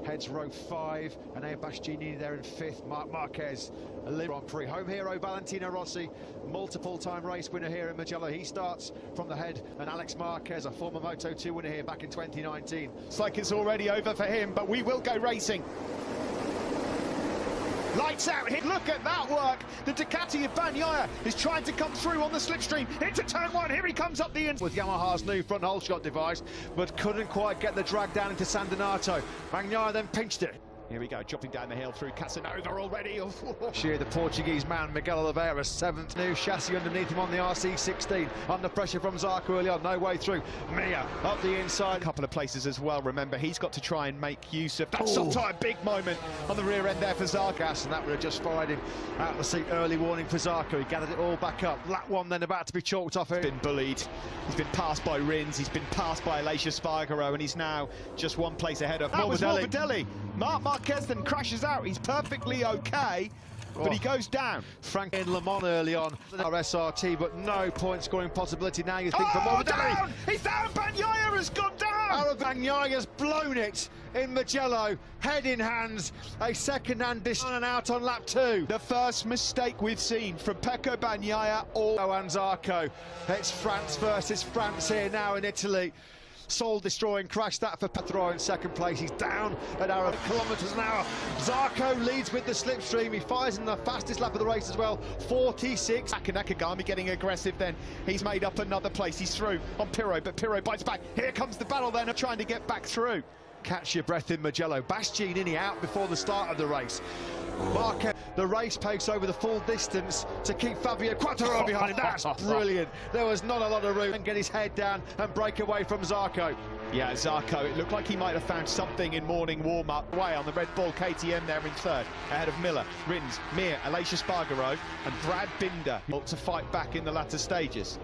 Heads row 5, and Bastianini there in 5th. Marc Marquez, a Grand Prix home hero. Valentino Rossi, multiple-time race winner here in Mugello. He starts from the head, and Alex Marquez, a former Moto 2 winner here back in 2019. It's like it's already over for him, but we will go racing. Lights out, look at that work. The Ducati of Bagnaia is trying to come through on the slipstream into turn 1. Here he comes up the end. With Yamaha's new front hole shot device, but couldn't quite get the drag down into San Donato. Bagnaia then pinched it. Here we go, dropping down the hill through Casanova already. Sheer the Portuguese man, Miguel Oliveira, 7th. New chassis underneath him on the RC16. Under pressure from Zarco early on, no way through. Mir up the inside. A couple of places as well, remember, he's got to try and make use of that sometime big moment on the rear end there for Zarco. And that would have just fired him out of the seat. Early warning for Zarco. He gathered it all back up. Lap 1 then about to be chalked off here. He's been bullied. He's been passed by Rins. He's been passed by Aleix Espargaro, and he's now just one place ahead of Morbidelli. Marc Marquez then crashes out. He's perfectly okay, but he goes down. Frank in Le Mans early on, our SRT, but no point scoring possibility now, you think, for Morbidelli. He's down! Bagnaia has gone down! Bagnaia has blown it in Mugello, head in hands, a second-hand distance and out on lap 2. The first mistake we've seen from Pecco Bagnaia or Zarco. It's France versus France here now in Italy. Soul-destroying crash that for Quattro in 2nd place. He's down at our kilometres an hour. Zarco leads with the slipstream. He fires in the fastest lap of the race as well, 46. Nakagami getting aggressive then. He's made up another place. He's through on Pirro, but Pirro bites back. Here comes the battle then of trying to get back through. Catch your breath in Mugello. Bastianini out before the start of the race. Marquez, the race pace over the full distance to keep Fabio Quattararo behind him. That's brilliant. There was not a lot of room and get his head down and break away from Zarco. Yeah, Zarco, it looked like he might have found something in morning warm-up. Away on the Red Bull KTM there in 3rd, ahead of Miller, Rins, Mir, Aleix Espargaro and Brad Binder, who to fight back in the latter stages.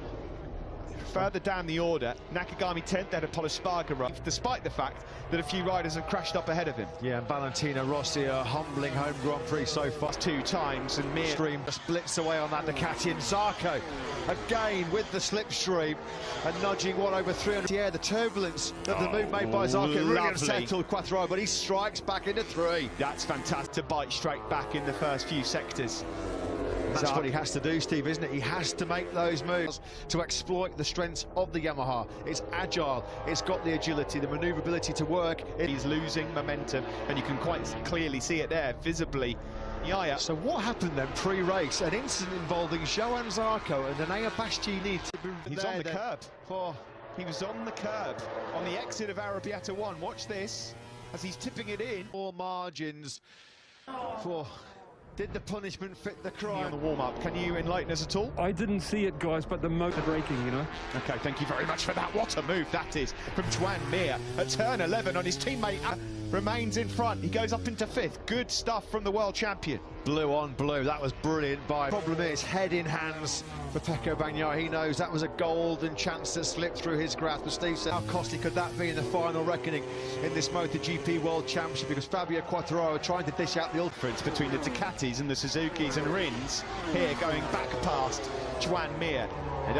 Further down the order, Nakagami 10th ahead of Pol Espargaro, despite the fact that a few riders have crashed up ahead of him. Yeah, and Valentino Rossi, a humbling home Grand Prix so far. 2 times, and Mir splits away on that Ducati, and Zarco again with the slipstream and nudging one over 300. Yeah, the turbulence of the move made by Zarco really unsettled Quattro, but he strikes back into 3. That's fantastic to bite straight back in the first few sectors. That's what he has to do, Steve, isn't it? He has to make those moves to exploit the strengths of the Yamaha. It's agile, it's got the agility, the manoeuvrability to work. He's losing momentum, and you can quite clearly see it there, visibly. Yeah. So what happened then pre-race? An incident involving Johan Zarco and Enea Bastianini. He's on the curb. He was on the curb on the exit of Arrabbiata 1. Watch this as he's tipping it in. More margins for... Did the punishment fit the crime? On the warm-up, can you enlighten us at all? I didn't see it, guys, but the motor braking, you know. Okay, thank you very much for that. What a move that is from Joan Mir at turn 11 on his teammate. Remains in front. He goes up into 5th. Good stuff from the world champion. Blue on blue. That was brilliant. Problem is, head in hands for Pecco Bagnaia. He knows that was a golden chance that slipped through his grasp. As Steve said, how costly could that be in the final reckoning in this MotoGP World Championship? Because Fabio Quattararo trying to dish out the difference between the Ducatis and the Suzukis and Rins. Here going back past Joan Mir.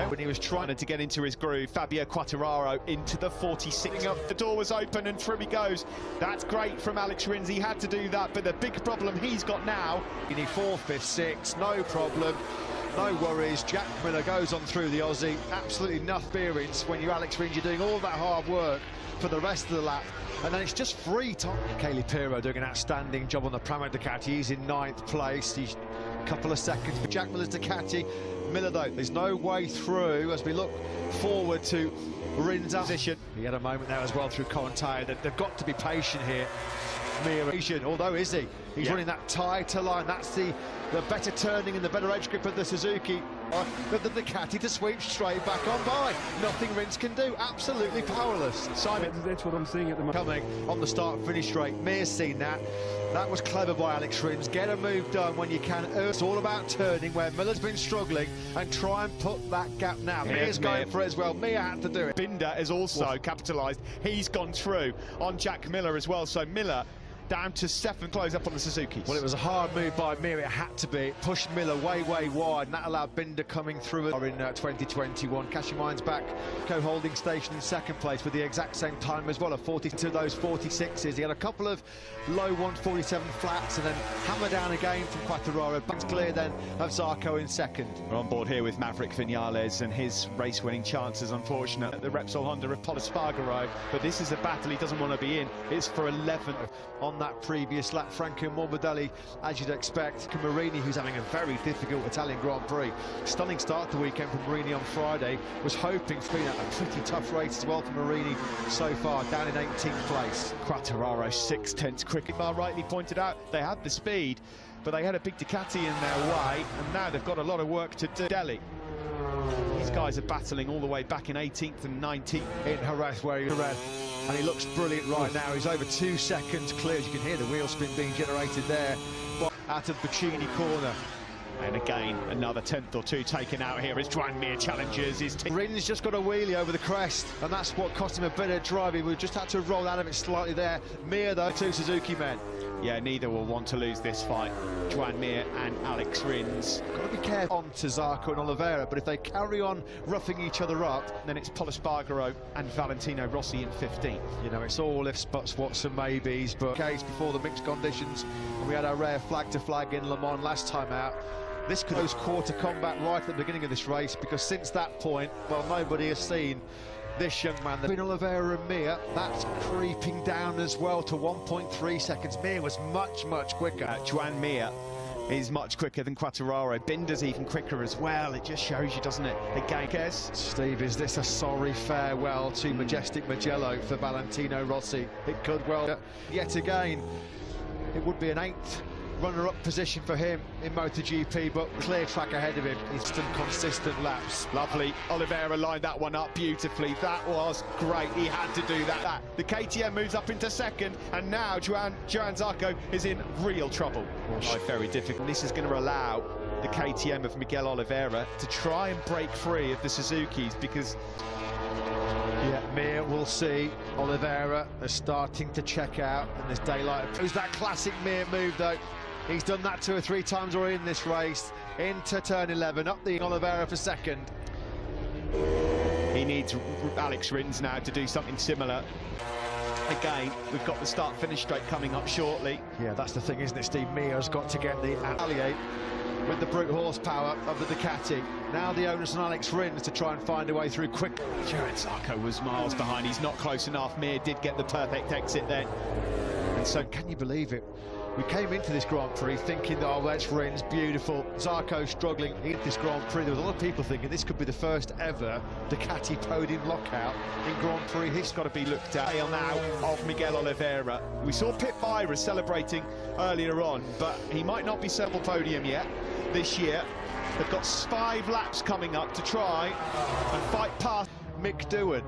When he was trying to get into his groove, Fabio Quattararo into the 46. The door was open and through he goes. That's great from Alex Rins. He had to do that, but the big problem he's got now. You need 4th, 5th, 6th, no problem. No worries. Jack Miller goes on through the Aussie. Absolutely no experience when you're Alex Rins. You're doing all that hard work for the rest of the lap, and then it's just free time. Kelly Pirro doing an outstanding job on the Pramac Ducati. He's in 9th place. He's a couple of seconds for Jack Miller's Ducati. Miller, though, there's no way through as we look forward to Rins' position. He had a moment there as well through Contire. They've got to be patient here. Although is he? He's running that tighter line. That's the better turning and the better edge grip of the Suzuki. The Ducati to sweep straight back on by. Nothing Rins can do. Absolutely powerless. Simon, that's what I'm seeing at the moment. Coming on the start-finish straight. Mir's seen that. That was clever by Alex Rins. Get a move done when you can. It's all about turning where Miller's been struggling and try and put that gap now. Mir's going for it as well. Mir had to do it. Binder is also capitalised. He's gone through on Jack Miller as well. So Miller down to 7th, close up on the Suzuki's. Well, it was a hard move by Mir, it had to be. It pushed Miller way wide, and that allowed Binder coming through in 2021. Kashimain's back, co-holding station in 2nd place with the exact same time as well, of 40 to those 46s. He had a couple of low 147 flats and then hammer down again from Quartararo. Back clear then of Zarco in 2nd. We're on board here with Maverick Vinales and his race-winning chances, unfortunate. The Repsol Honda of Pol Espargaro, but this is a battle he doesn't want to be in. It's for 11th. On that previous lap, Franco Morbidelli, as you'd expect. Marini, who's having a very difficult Italian Grand Prix. Stunning start to the weekend for Marini on Friday. Was hoping for a pretty tough race as well for Marini so far, down in 18th place. Quartararo 6/10 quicker. Rightly pointed out, they had the speed, but they had a big Ducati in their way, and now they've got a lot of work to do. Delhi. These guys are battling all the way back in 18th and 19th. In Jerez, where he's red. And he looks brilliant right now. He's over 2 seconds clear. As you can hear the wheel spin being generated there out of Bocchini corner. And again, another 10th or 2 taken out here as Joan Mir challenges his team. Rins just got a wheelie over the crest, and that's what cost him a bit of drive. He would just had to roll out of it slightly there. Mir, though, 2 Suzuki men. Yeah, neither will want to lose this fight. Joan Mir and Alex Rins. Got to be careful on to Zarco and Oliveira, but if they carry on roughing each other up, then it's Pol Espargaro and Valentino Rossi in 15th. You know, it's all ifs, buts, whats and maybes, but case before the mixed conditions, and we had our rare flag-to-flag in Le Mans last time out. This could close quarter combat right at the beginning of this race, because since that point, well, nobody has seen this young man. Between Oliveira and Mir, that's creeping down as well to 1.3 seconds. Mir was much quicker. Joan Mir is much quicker than Quartararo. Binder's even quicker as well. It just shows you, doesn't it? Again, Steve, is this a sorry farewell to Majestic Mugello for Valentino Rossi? It could well. Yet again, it would be an 8th runner-up position for him in MotoGP, but clear track ahead of him. He's done consistent laps. Lovely. Oliveira lined that one up beautifully. That was great. He had to do that. The KTM moves up into 2nd, and now Joan Zarco is in real trouble. Very difficult. This is going to allow the KTM of Miguel Oliveira to try and break free of the Suzukis, because Mir will see Oliveira is starting to check out, and there's daylight. It was that classic Mir move, though. He's done that 2 or 3 times already in this race. Into turn 11, up the Oliveira for 2nd. He needs Alex Rins now to do something similar. Again, we've got the start-finish straight coming up shortly. Yeah, that's the thing, isn't it, Steve? Mir's got to get the Italia with the brute horsepower of the Ducati. Now the onus on Alex Rins to try and find a way through quick. Joan Zarco was miles behind. He's not close enough. Mir did get the perfect exit then. And so, can you believe it? We came into this Grand Prix thinking that, oh, that's Rins, beautiful. Zarco struggling in this Grand Prix. There was a lot of people thinking this could be the first ever Ducati podium lockout in Grand Prix. He's got to be looked at. Now of Miguel Oliveira. We saw Pit Byra celebrating earlier on, but he might not be several podium yet this year. They've got 5 laps coming up to try and fight past Mick Doohan.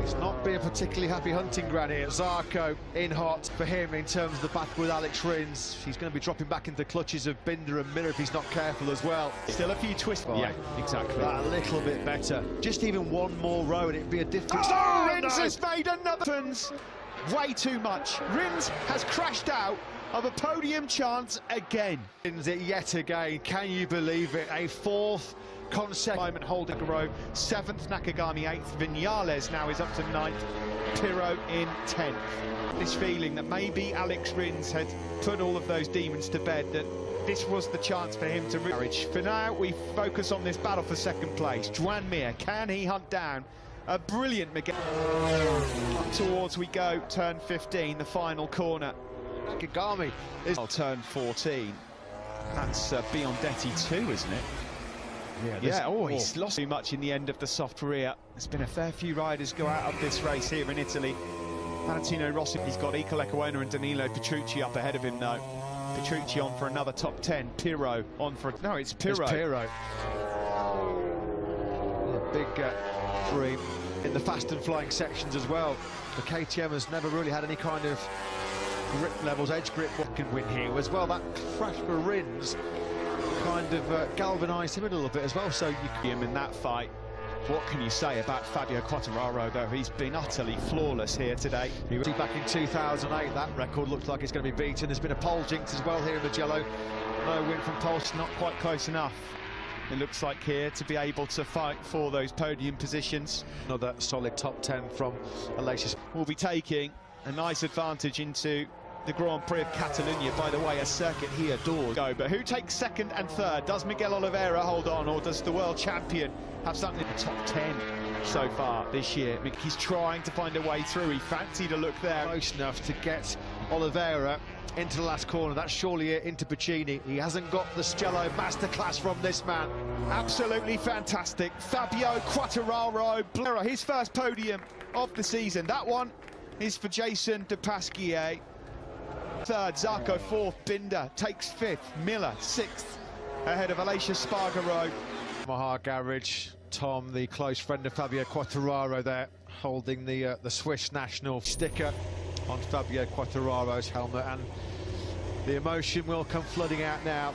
It's not been a particularly happy hunting ground here. Zarco in hot for him in terms of the battle with Alex Rins. He's going to be dropping back into the clutches of Binder and Miller if he's not careful as well. Still a few twists. Yeah, exactly. That a little bit better. Just even one more row and it'd be a different... Oh, Rins has made another... Way too much. Rins has crashed out of a podium chance again. Wins it yet again. Can you believe it? A 4th consecutive holding a row. 7th Nakagami, 8th Vinales now is up to 9th. Pirro in 10th. This feeling that maybe Alex Rins had put all of those demons to bed, that this was the chance for him to reach. For now, we focus on this battle for 2nd place. Joan Mir, can he hunt down a brilliant Miguel? Up towards we go, turn 15, the final corner. Nakagami is... turn 14. That's Biondetti 2, isn't it? He's lost too much in the end of the soft rear. There's been a fair few riders go out of this race here in Italy. Valentino Rossi, he's got Iker Lecuona and Danilo Petrucci up ahead of him though. Petrucci on for another top 10. Pirro on for... No, it's Pirro. It's Pirro. Big 3 in the fast and flying sections as well. The KTM has never really had any kind of grip levels, edge grip can win here as well. That crash for Rins kind of galvanised him a little bit as well, so you see him in that fight. What can you say about Fabio Quartararo, though? He's been utterly flawless here today. He was back in 2008, that record looks like it's going to be beaten. There's been a pole jinx as well here in Mugello. No win from pole. Not quite close enough, it looks like, here to be able to fight for those podium positions. Another solid top 10 from Aleix. Will be taking a nice advantage into the Grand Prix of Catalonia. By the way, a circuit he adores. But who takes second and third? Does Miguel Oliveira hold on, or does the world champion have something in the top 10 so far this year? I mean, he's trying to find a way through. He fancied a look there. Close enough to get Oliveira into the last corner. That's surely it into Puccini. He hasn't got the Stello masterclass from this man. Absolutely fantastic. Fabio Quartararo, his first podium of the season. That one is for Jason de Pasquier. Third, Zarco fourth, Binder takes fifth, Miller sixth, ahead of Aleix Espargaro. Yamaha Garage, Tom, the close friend of Fabio Quartararo there, holding the Swiss national sticker on Fabio Quartararo's helmet, and the emotion will come flooding out now.